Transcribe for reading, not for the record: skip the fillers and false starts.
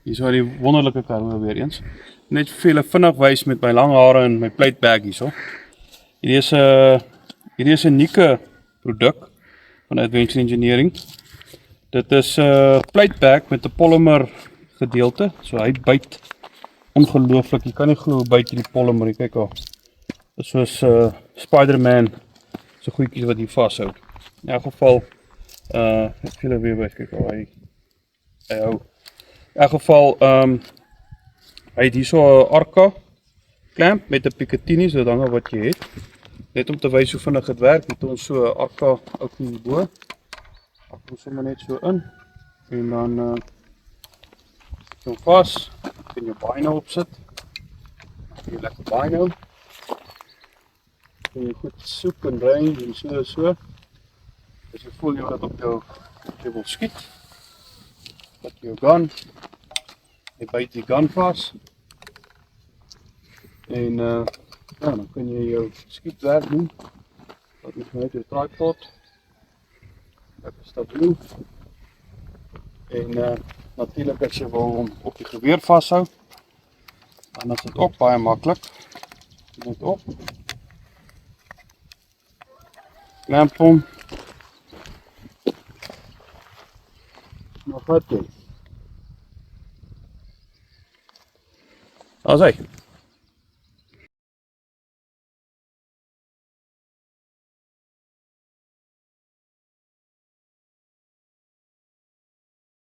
Hier is die wonderlike karma weer eens. Net vir julle vinnig wys met my lang hare en my plate bag hierso. Hierdie is 'n unieke produk van Adventure Engineering. Dit is 'n plate bag met 'n polymer gedeelte. So hy byt ongelooflik. Jy kan nie glo hoe byt hierdie polymer. Kyk al. Dit is soos Spider-Man so goedjies wat hier vashou. In elk geval ek vir julle weer wys kyk al hy hou. In elk geval hy het hier so 'n Arca clamp met 'n Picatinny, so dan wat jy het. Net om te wys hoe vinnig dit werk, het ons so 'n Arca ouetjie hierbo. Pak hom sommer net so in en dan sit hom vas. Kan jou bino opsit. Jy lekker bino. En jy goed soek en range en so. As jy voel jy dat op jou wil skiet. Pak jou gun. Jy byt die gun vas. En ja, dan kan jy jou skietwerk doen. Wat is nou jou tripod. Lekker stabiel. En natuurlik as jy wil hom op die geweer vashou, dan is dit ook baie maklik. Net op. Klamp hom. Nog wat doen. Daar's hy.